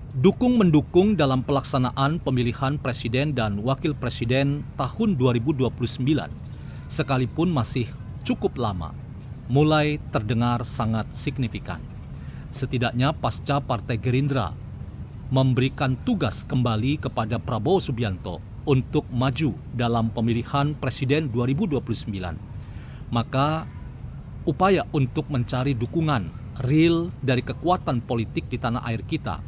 Dukung-mendukung dalam pelaksanaan pemilihan presiden dan wakil presiden tahun 2029, sekalipun masih cukup lama, mulai terdengar sangat signifikan. Setidaknya pasca Partai Gerindra memberikan tugas kembali kepada Prabowo Subianto untuk maju dalam pemilihan presiden 2029, maka upaya untuk mencari dukungan real dari kekuatan politik di tanah air kita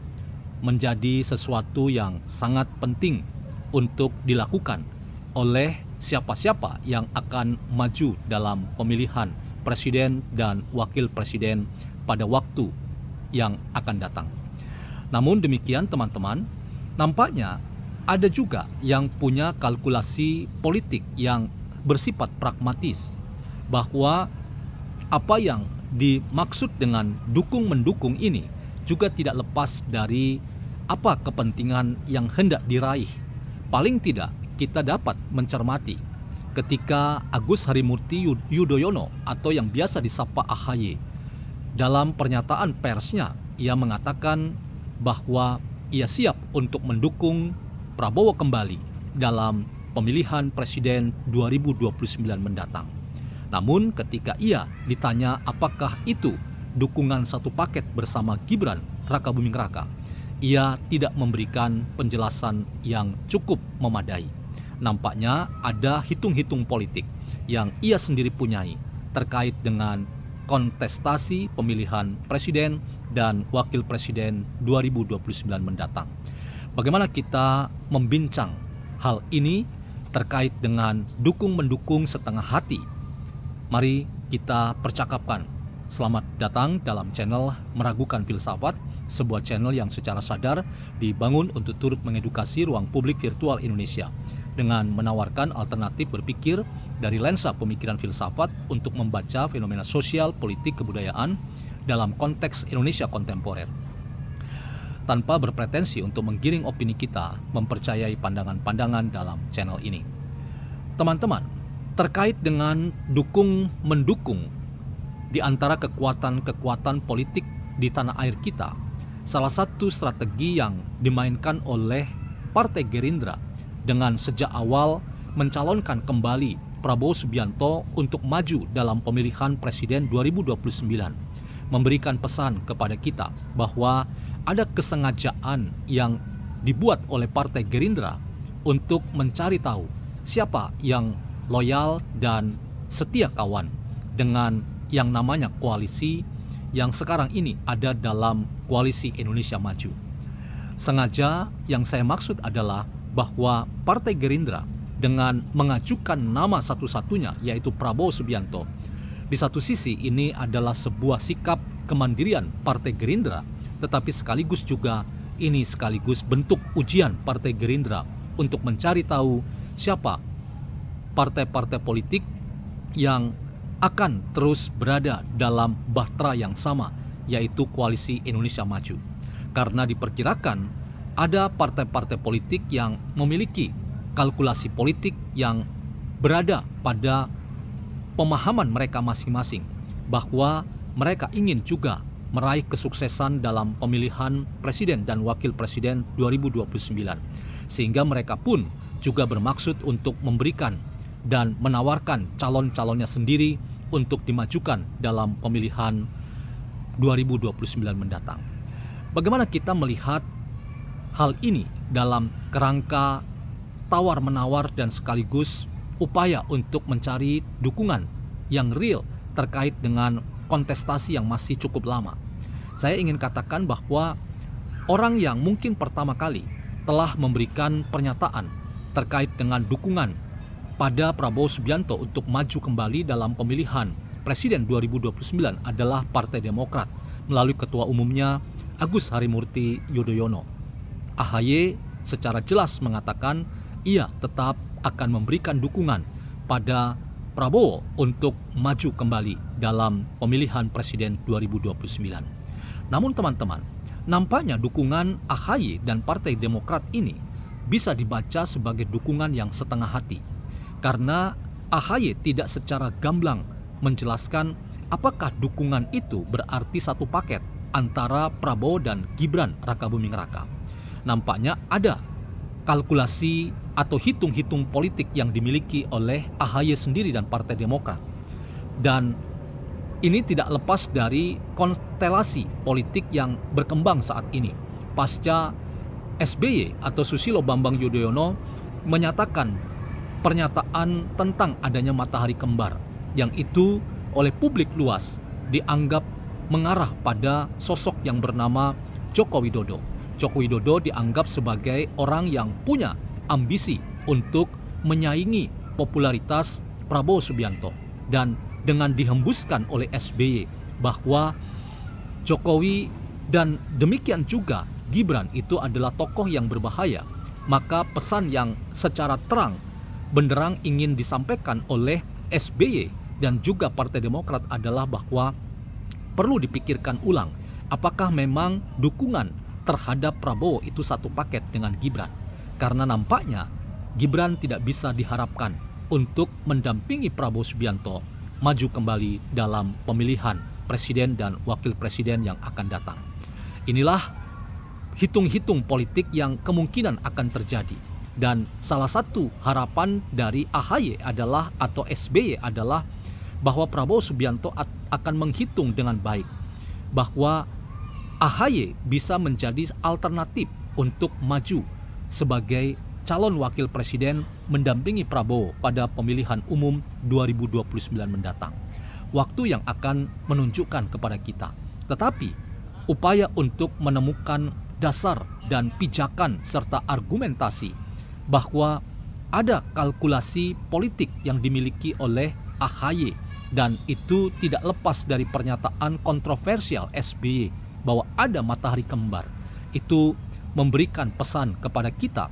menjadi sesuatu yang sangat penting untuk dilakukan oleh siapa-siapa yang akan maju dalam pemilihan presiden dan wakil presiden pada waktu yang akan datang. Namun demikian teman-teman, nampaknya ada juga yang punya kalkulasi politik yang bersifat pragmatis, bahwa apa yang dimaksud dengan dukung-mendukung ini juga tidak lepas dari apa kepentingan yang hendak diraih. Paling tidak kita dapat mencermati ketika Agus Harimurti Yudhoyono atau yang biasa disapa AHY, dalam pernyataan persnya ia mengatakan bahwa ia siap untuk mendukung Prabowo kembali dalam pemilihan presiden 2029 mendatang. Namun ketika ia ditanya apakah itu dukungan satu paket bersama Gibran Rakabuming Raka, ia tidak memberikan penjelasan yang cukup memadai. Nampaknya ada hitung-hitung politik yang ia sendiri punyai terkait dengan kontestasi pemilihan presiden dan wakil presiden 2029 mendatang. Bagaimana kita membincang hal ini terkait dengan dukung-mendukung setengah hati? Mari kita percakapkan. Selamat datang dalam channel Meragukan Filsafat, sebuah channel yang secara sadar dibangun untuk turut mengedukasi ruang publik virtual Indonesia dengan menawarkan alternatif berpikir dari lensa pemikiran filsafat untuk membaca fenomena sosial, politik, kebudayaan dalam konteks Indonesia kontemporer. Tanpa berpretensi untuk menggiring opini kita mempercayai pandangan-pandangan dalam channel ini. Teman-teman, terkait dengan dukung-mendukung di antara kekuatan-kekuatan politik di tanah air kita, salah satu strategi yang dimainkan oleh Partai Gerindra dengan sejak awal mencalonkan kembali Prabowo Subianto untuk maju dalam pemilihan presiden 2029, memberikan pesan kepada kita bahwa ada kesengajaan yang dibuat oleh Partai Gerindra untuk mencari tahu siapa yang loyal dan setia kawan dengan yang namanya koalisi yang sekarang ini ada dalam Koalisi Indonesia Maju. Sengaja yang saya maksud adalah bahwa Partai Gerindra dengan mengajukan nama satu-satunya yaitu Prabowo Subianto, di satu sisi ini adalah sebuah sikap kemandirian Partai Gerindra, tetapi sekaligus juga ini sekaligus bentuk ujian Partai Gerindra untuk mencari tahu siapa partai-partai politik yang akan terus berada dalam bahtera yang sama, yaitu Koalisi Indonesia Maju. Karena diperkirakan ada partai-partai politik yang memiliki kalkulasi politik yang berada pada pemahaman mereka masing-masing, bahwa mereka ingin juga meraih kesuksesan dalam pemilihan presiden dan wakil presiden 2029. Sehingga mereka pun juga bermaksud untuk memberikan dan menawarkan calon-calonnya sendiri untuk dimajukan dalam pemilihan 2029 mendatang. Bagaimana kita melihat hal ini dalam kerangka tawar-menawar dan sekaligus upaya untuk mencari dukungan yang real terkait dengan kontestasi yang masih cukup lama? Saya ingin katakan bahwa orang yang mungkin pertama kali telah memberikan pernyataan terkait dengan dukungan pada Prabowo Subianto untuk maju kembali dalam pemilihan presiden 2029 adalah Partai Demokrat melalui ketua umumnya Agus Harimurti Yudhoyono. AHY secara jelas mengatakan ia tetap akan memberikan dukungan pada Prabowo untuk maju kembali dalam pemilihan presiden 2029. Namun teman-teman, nampaknya dukungan AHY dan Partai Demokrat ini bisa dibaca sebagai dukungan yang setengah hati, karena AHY tidak secara gamblang menjelaskan apakah dukungan itu berarti satu paket antara Prabowo dan Gibran Rakabuming Raka. Nampaknya ada kalkulasi atau hitung-hitung politik yang dimiliki oleh AHY sendiri dan Partai Demokrat. Dan ini tidak lepas dari konstelasi politik yang berkembang saat ini. Pasca SBY atau Susilo Bambang Yudhoyono menyatakan pernyataan tentang adanya matahari kembar, yang itu oleh publik luas dianggap mengarah pada sosok yang bernama Joko Widodo. Joko Widodo dianggap sebagai orang yang punya ambisi untuk menyaingi popularitas Prabowo Subianto. Dan dengan dihembuskan oleh SBY bahwa Jokowi dan demikian juga Gibran itu adalah tokoh yang berbahaya, maka pesan yang secara terang benderang ingin disampaikan oleh SBY dan juga Partai Demokrat adalah bahwa perlu dipikirkan ulang apakah memang dukungan terhadap Prabowo itu satu paket dengan Gibran. Karena nampaknya Gibran tidak bisa diharapkan untuk mendampingi Prabowo Subianto maju kembali dalam pemilihan presiden dan wakil presiden yang akan datang. Inilah hitung-hitung politik yang kemungkinan akan terjadi. Dan salah satu harapan dari AHY adalah atau SBY adalah bahwa Prabowo Subianto akan menghitung dengan baik bahwa AHY bisa menjadi alternatif untuk maju sebagai calon wakil presiden mendampingi Prabowo pada pemilihan umum 2029 mendatang. Waktu yang akan menunjukkan kepada kita. Tetapi upaya untuk menemukan dasar dan pijakan serta argumentasi bahwa ada kalkulasi politik yang dimiliki oleh AHY dan itu tidak lepas dari pernyataan kontroversial SBY bahwa ada matahari kembar. Itu memberikan pesan kepada kita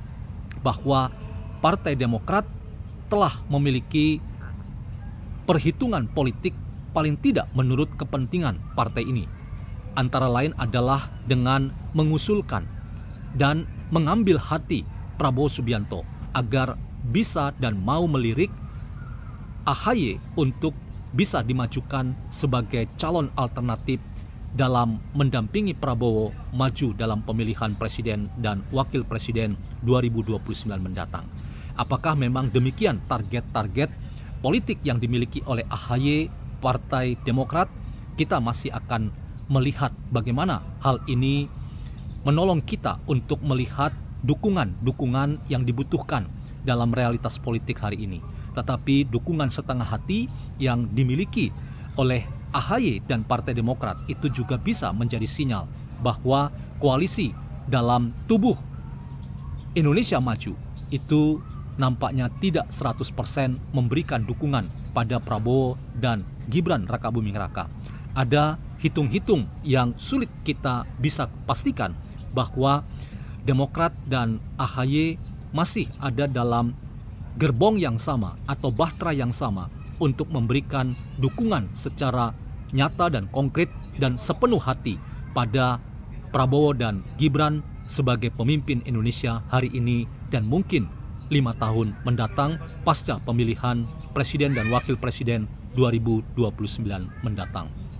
bahwa Partai Demokrat telah memiliki perhitungan politik paling tidak menurut kepentingan partai ini. Antara lain adalah dengan mengusulkan dan mengambil hati Prabowo Subianto agar bisa dan mau melirik AHY untuk bisa dimajukan sebagai calon alternatif dalam mendampingi Prabowo maju dalam pemilihan presiden dan wakil presiden 2029 mendatang. Apakah memang demikian target-target politik yang dimiliki oleh AHY Partai Demokrat? Kita masih akan melihat bagaimana hal ini menolong kita untuk melihat dukungan-dukungan yang dibutuhkan dalam realitas politik hari ini. Tetapi dukungan setengah hati yang dimiliki oleh AHY dan Partai Demokrat itu juga bisa menjadi sinyal bahwa koalisi dalam tubuh Indonesia Maju itu nampaknya tidak 100% memberikan dukungan pada Prabowo dan Gibran Rakabuming Raka. Ada hitung-hitung yang sulit kita bisa pastikan bahwa Demokrat dan AHY masih ada dalam gerbong yang sama atau bahtera yang sama untuk memberikan dukungan secara nyata dan konkret dan sepenuh hati pada Prabowo dan Gibran sebagai pemimpin Indonesia hari ini dan mungkin 5 tahun mendatang pasca pemilihan presiden dan wakil presiden 2029 mendatang.